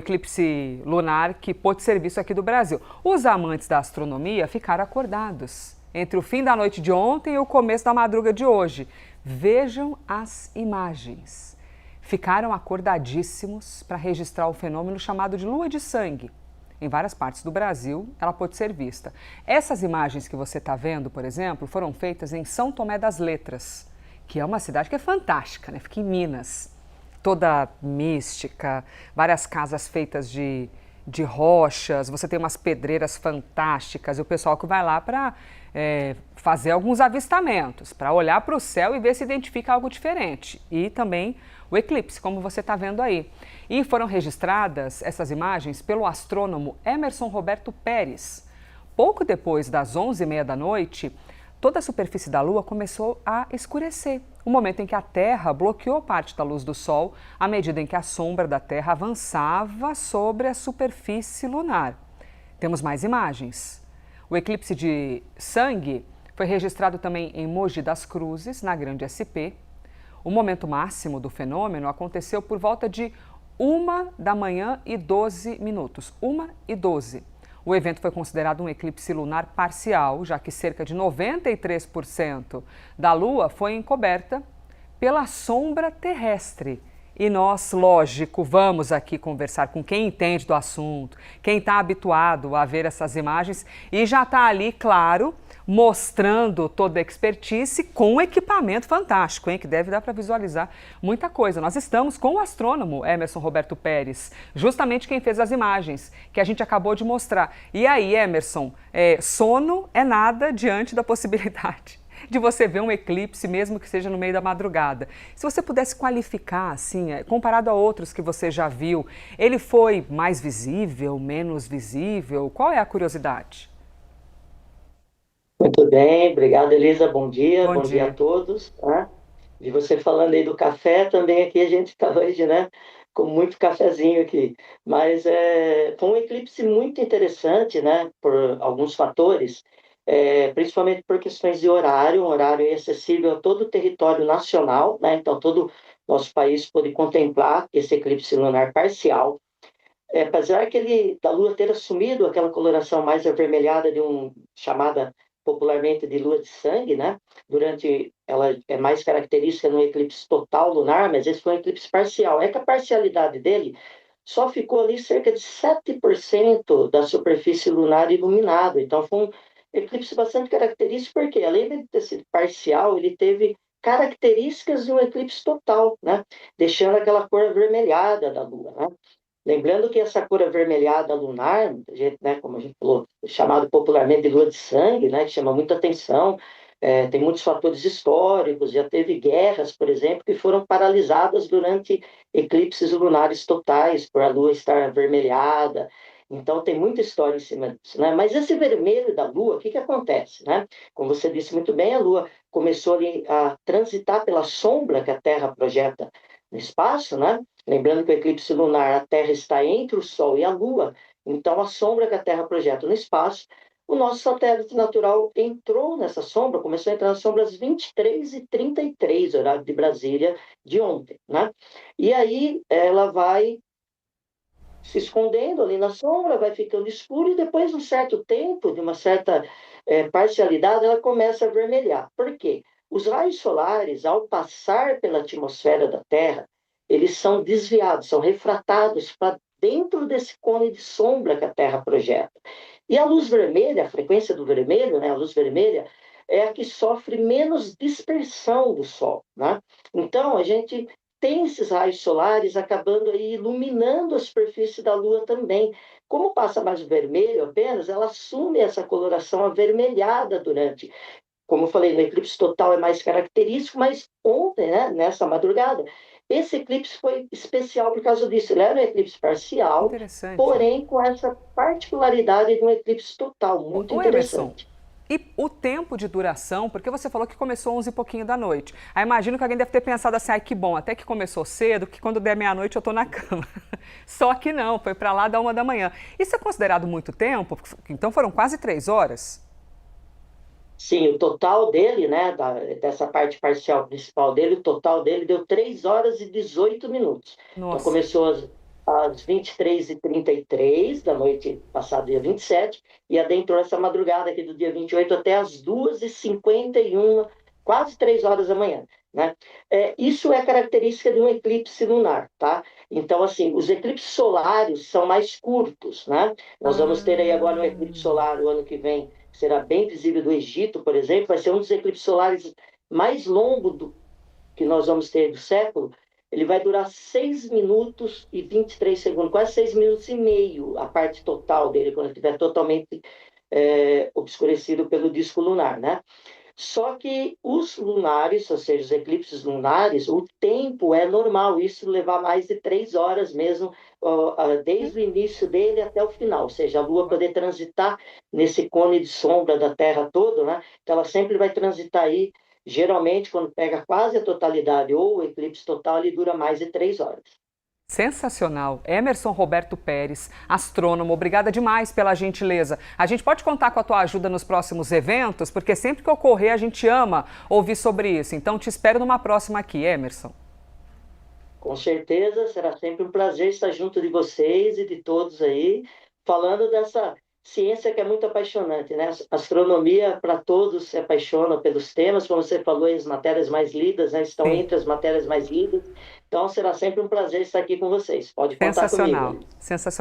Eclipse lunar que pôde ser visto aqui do Brasil. Os amantes da astronomia ficaram acordados entre o fim da noite de ontem e o começo da madruga de hoje. Vejam as imagens. Ficaram acordadíssimos para registrar o fenômeno chamado de lua de sangue. Em várias partes do Brasil, ela pôde ser vista. Essas imagens que você está vendo, por exemplo, foram feitas em São Tomé das Letras, que é uma cidade que é fantástica, né? Fica em Minas. Toda mística, várias casas feitas de rochas, você tem umas pedreiras fantásticas e o pessoal que vai lá para fazer alguns avistamentos, para olhar para o céu e ver se identifica algo diferente. E também o eclipse, como você está vendo aí. E foram registradas essas imagens pelo astrônomo Emerson Roberto Pérez. Pouco depois das 11h30 da noite, toda a superfície da Lua começou a escurecer, o momento em que a Terra bloqueou parte da luz do Sol à medida em que a sombra da Terra avançava sobre a superfície lunar. Temos mais imagens. O eclipse de sangue foi registrado também em Mogi das Cruzes, na Grande SP. O momento máximo do fenômeno aconteceu por volta de 1h12. 1h12. O evento foi considerado um eclipse lunar parcial, já que cerca de 93% da Lua foi encoberta pela sombra terrestre. E nós, lógico, vamos aqui conversar com quem entende do assunto, quem está habituado a ver essas imagens e já está ali, claro, mostrando toda a expertise com um equipamento fantástico, hein, que deve dar para visualizar muita coisa. Nós estamos com o astrônomo Emerson Roberto Pérez, justamente quem fez as imagens que a gente acabou de mostrar. E aí, Emerson, sono é nada diante da possibilidade de você ver um eclipse, mesmo que seja no meio da madrugada. Se você pudesse qualificar, assim, comparado a outros que você já viu, ele foi mais visível, menos visível? Qual é a curiosidade? Muito bem, obrigado, Elisa. Bom Bom dia a dia. todos. Né? E você falando aí do café, também aqui a gente está hoje, né, com muito cafezinho aqui. Mas foi um eclipse muito interessante, né, por alguns fatores, principalmente por questões de horário, um horário acessível a todo o território nacional, né, então todo nosso país pôde contemplar esse eclipse lunar parcial. Apesar da Lua ter assumido aquela coloração mais avermelhada de chamada popularmente de lua de sangue, né? Ela é mais característica no eclipse total lunar, mas esse foi um eclipse parcial. É que a parcialidade dele só ficou ali cerca de 7% da superfície lunar iluminada. Então foi um eclipse bastante característico, porque além de ter sido parcial, ele teve características de um eclipse total, né? Deixando aquela cor avermelhada da Lua, né? Lembrando que essa cor avermelhada lunar, né, como a gente falou, chamado popularmente de lua de sangue, né, que chama muita atenção, tem muitos fatores históricos, já teve guerras, por exemplo, que foram paralisadas durante eclipses lunares totais, por a lua estar avermelhada. Então, tem muita história em cima disso, né? Mas esse vermelho da lua, o que que acontece, né? Como você disse muito bem, a lua começou ali a transitar pela sombra que a Terra projeta no espaço, né? Lembrando que o eclipse lunar, a Terra está entre o Sol e a Lua, então a sombra que a Terra projeta no espaço, o nosso satélite natural entrou nessa sombra, começou a entrar nas sombras 23h33, horário de Brasília, de ontem, né? E aí ela vai se escondendo ali na sombra, vai ficando escuro e depois de um certo tempo, de uma certa parcialidade, ela começa a avermelhar. Por quê? Os raios solares, ao passar pela atmosfera da Terra, eles são desviados, são refratados para dentro desse cone de sombra que a Terra projeta. E a luz vermelha, a frequência do vermelho, né, a luz vermelha, é a que sofre menos dispersão do Sol. Né? Então, a gente tem esses raios solares acabando aí iluminando a superfície da Lua também. Como passa mais vermelho apenas, ela assume essa coloração avermelhada durante. Como eu falei, no eclipse total é mais característico, mas ontem, né, nessa madrugada, esse eclipse foi especial por causa disso. Ele era um eclipse parcial, Interessante. porém com essa particularidade de um eclipse total, muito Ô Emerson, interessante. e o tempo de duração, porque você falou que começou 11 e pouquinho da noite. Aí imagino que alguém deve ter pensado assim, ai que bom, até que começou cedo, que quando der meia-noite eu tô na cama. Só que não, foi para lá da 1h da manhã. Isso é considerado muito tempo? Então foram quase 3 horas? Sim, o total dele, né, dessa parte parcial principal dele, o total dele deu 3 horas e 18 minutos. Então Nossa. começou às 23h33 da noite passada, dia 27, e adentrou essa madrugada aqui do dia 28 até às 2h51, quase 3 horas da manhã. Né? Isso é característica de um eclipse lunar, tá? Então, assim, os eclipses solares são mais curtos, né? Nós vamos ter aí agora um eclipse solar o ano que vem, que será bem visível do Egito, por exemplo, vai ser um dos eclipses solares mais longos que nós vamos ter do século. Ele vai durar 6 minutos e 23 segundos, quase 6 minutos e meio, a parte total dele, quando estiver totalmente obscurecido pelo disco lunar, né? Só que os lunares, ou seja, os eclipses lunares, o tempo é normal, isso levar mais de 3 horas mesmo, desde o início dele até o final, ou seja, a Lua poder transitar nesse cone de sombra da Terra todo, né? Então ela sempre vai transitar aí, geralmente quando pega quase a totalidade ou o eclipse total, ele dura mais de 3 horas. Sensacional. Emerson Roberto Pérez, astrônomo, obrigada demais pela gentileza. A gente pode contar com a tua ajuda nos próximos eventos, porque sempre que ocorrer a gente ama ouvir sobre isso. Então te espero numa próxima aqui, Emerson. Com certeza, será sempre um prazer estar junto de vocês e de todos aí, falando dessa ciência que é muito apaixonante, né? Astronomia, para todos, se apaixonam pelos temas, como você falou, as matérias mais lidas, né? Estão Sim. entre as matérias mais lidas. Então, será sempre um prazer estar aqui com vocês. Pode contar Sensacional. comigo. Sensacional.